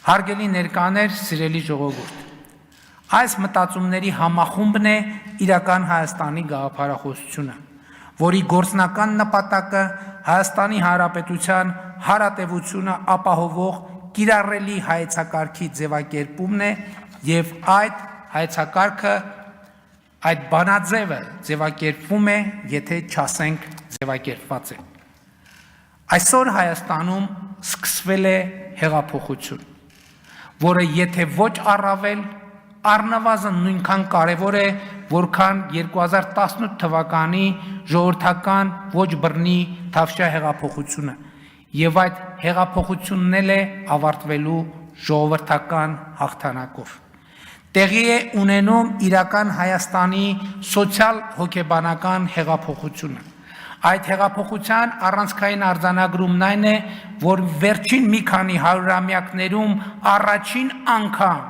Հարգելի ներկաներ, սիրելի ժողովուրդ, այս մտածումների համախումբն է իրական Հայաստանի գաղափարախոսությունը, որի գործնական նպատակը Հայաստանի Հանրապետության հարատևությունը ապահովող կիրառելի հայեցակարգի ձևակերպումն է և այդ հայեցակարգը, այդ բանաձևը ձևակերպվում է, եթե չասենք ձևակերպված է։ Այսօր Հայաստանում սկսվել է հեղափոխություն, որը եթե ոչ առավել, առնվազն նույնքան կարևոր է, որքան 2018 թվականի ժողովրդական ոչ բռնի Թավշյա հեղափոխությունը, և այդ հեղափոխությունն էլ է ավարտվելու ժողովրդական հաղթանակով։ Տեղի է ունենում իրական Հայաստանի սոցիալ-հոգեբանական հեղափոխությունը։ Այդ հեղափոխության առանցքային արձանագրումն այն է, որ վերջին մի քանի հարյուրամյակներում առաջին անգամ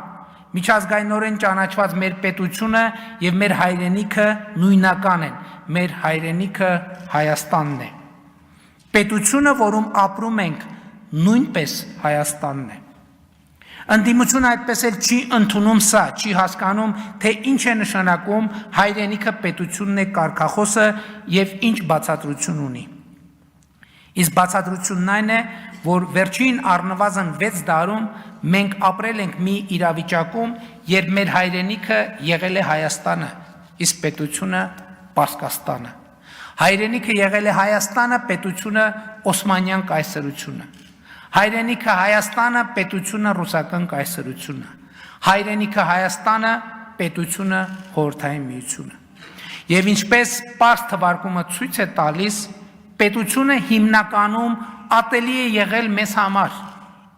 միջազգայինորեն ճանաչված մեր պետությունը և մեր հայրենիքը նույնական են, մեր հայրենիքը Հայաստանն է։ Պետությունը, որում ապրում ենք, նույնպես Հայաստանն է։ Ընդդիմությունը այդպես էլ չի ընդունում սա, չի հասկանում, թե ինչ է նշանակում հայրենիքը պետությունն է կարգախոսը և ինչ բացատրություն ունի։ Իսկ բացատրությունն այն է, որ վերջին առնվազն 6 դարում մենք ապրել ենք մի իրավիճակում, երբ մեր հայրենիքը եղել է Հայաստանը, իսկ պետությունը Պարսկաստանը։ Հայրենիքը եղել է Հայաստանը, պետությունը Օսմանյան կայսրությունը։ Հայրենիքը Հայաստանը, պետությունը ռուսական կայսրությունը, հայրենիքը Հայաստանը, պետությունը Խորհրդային Միությունը։ Եվ ինչպես պարզ թվարկումը ցույց է տալիս, պետությունը հիմնականում ատելի է եղել մեզ համար,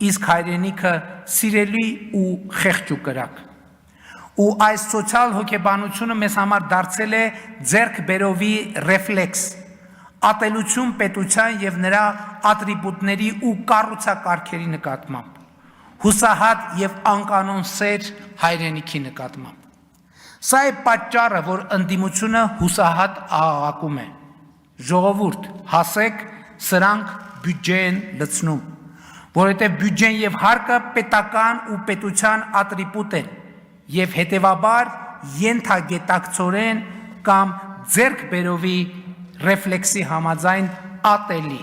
իսկ հայրենիքը սիրելի ու խեղճ ու կրակ։ Ու այս սոցիալ հոգեբանությունը մեզ համար դարձել է ձեռքբերովի ռեֆլեքս, ատելություն պետության և նրա ատրիբուտների ու կառուցակարգերի նկատմամբ, հուսահատ և անկանոն սեր հայրենիքի նկատմամբ։ Սա է պատճառը, որ ընդդիմությունը հուսահատ աղաղակում է. ժողովուրդ, հասեք, սրանք բյուջե են լցնում, որովհետև բյուջեն և հարկը պետական ու պետության ատրիբուտ են և հետևաբար ենթագետակցորեն կամ ձեռքբերովի ռեֆլեքսի համաձայն ատելի։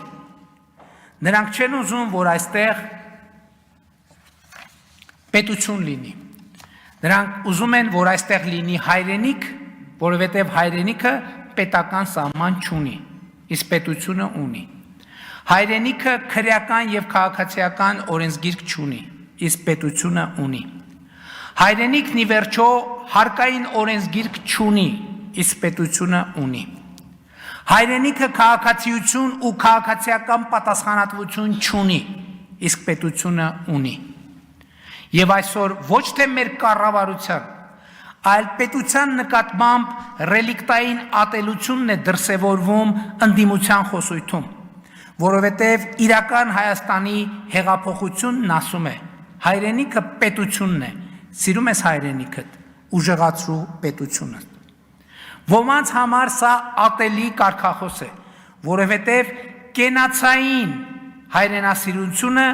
Նրանք չեն ուզում, որ այստեղ պետություն լինի։ Նրանք ուզում են, որ այստեղ լինի հայրենիք, որովհետև հայրենիքը պետական սահման չունի, իսկ պետությունը ունի։ Հայրենիքը քրեական և քաղաքացիական օրենսգիրք չունի, իսկ պետությունը ունի։ Հայրենիքն ի վերջո հարկային օրենսգիրք չունի, իսկ պետությունը ունի։ Հայրենիքը քաղաքացիություն ու քաղաքացիական պատասխանատվություն չունի, իսկ պետությունը ունի։ Եվ այսօր ոչ թե մեր կառավարության, այլ պետության նկատմամբ ռելիկտային ատելությունն է դրսևորվում ընդդիմության խոսույթում, որովհետև իրական Հայաստանի հեղափոխությունն ասում է. հայրենիքը պետությունն է, սիրում ես հայրենիքդ, ուժեղացրու պետությունը։ Ոմանց համար սա ատելի կարգախոս է, որովհետև կենացային հայրենասիրությունը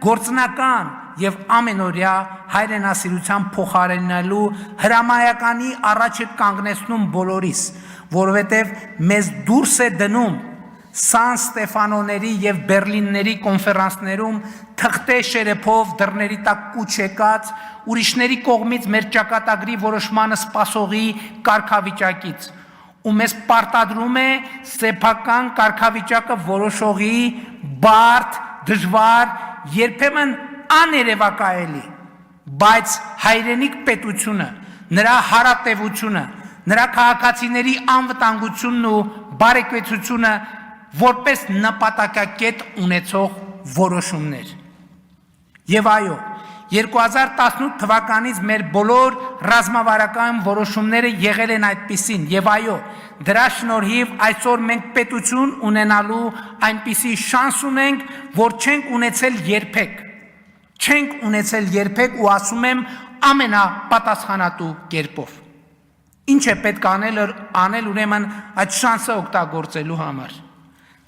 գործնական և ամենօրյա հայրենասիրության փոխարինելու հրամայականի առաջ է կանգնեցնում բոլորիս, որովհետև մեզ դուրս է դնում Սան Ստեֆանոների և Բերլինների կոնֆերանսներում թղթե շերեփով դռների տակ կուչ եկած, ուրիշների կողմից մեր ճակատագրի որոշմանը սպասողի կարգավիճակից, ու մեզ պարտադրում է սեփական կարգավիճակը որոշողի, բարդ, դժվար, երբեմն աներևակայելի, բայց հայրենիք պետությունը, նրա հարատևությունը, նրա քաղաքացիների անվտանգությունն ու բարեկեցությունը որպես նպատակակետ ունեցող որոշումներ։ Եվ այո, 2018 թվականից մեր բոլոր ռազմավարական որոշումները եղել են այդպիսին, եւ այո, դրա շնորհիվ այսօր մենք պետություն ունենալու այնպիսի շանս ունենք, որ չենք ունեցել երբեք ու ասում եմ ամենապատասխանատու կերպով։ Ինչ է պետք անել ուրեմն այդ շանսը օգտագործելու համար։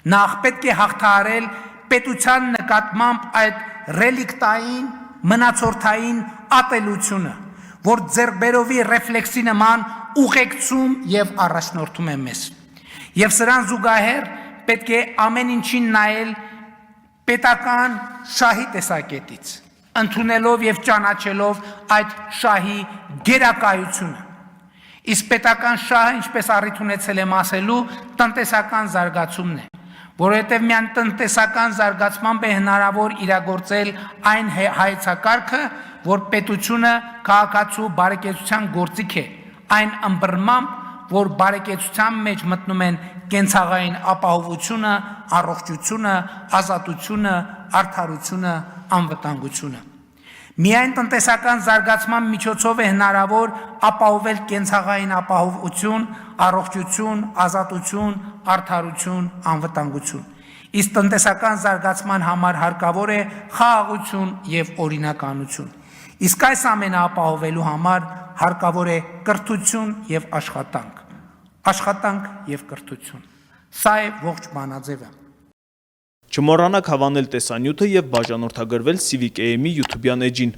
Նախ պետք է հաղթահարել պետության նկատմամբ այդ ռելիկտային մնացորդային ատելությունը, որ ձեռքբերովի ռեֆլեքսի նման ուղեկցում եւ առաջնորդում է մեզ։ Եվ սրան զուգահեռ պետք է ամեն ինչին նայել պետական շահի տեսակետից, ընդունելով եւ ճանաչելով այդ շահի գերակայությունը։ Իսկ պետական շահը, ինչպես առիթ ունեցել եմ ասելու, տնտեսական զարգացումն է, որովհետև միայն տնտեսական զարգացմամբ է հնարավոր իրագործել այն հայեցակարգը, որ պետությունը քաղաքացու բարեկեցության գործիք է, այն ըմբռնմամբ, որ բարեկեցության մեջ մտնում են կենցաղային ապահովությունը, առողջությունը, ազատությունը, արդարությունը, անվտանգությունը։ Միայն տնտեսական զարգացման միջոցով է հնարավոր ապահովել կենցաղային ապահովություն, առողջություն, ազատություն, արդարություն, անվտանգություն։ Իսկ տնտեսական զարգացման համար հարկավոր է խաղաղություն եւ օրինականություն։ Իսկ այս ամենը ապահովելու համար հարկավոր է կրթություն եւ աշխատանք։ Աշխատանք եւ կրթություն։ Սա է ողջ բանաձևը։ Չմոռանաք հավանել տեսանյութը եւ բաժանորդագրվել Civic AM-ի YouTube-յան էջին։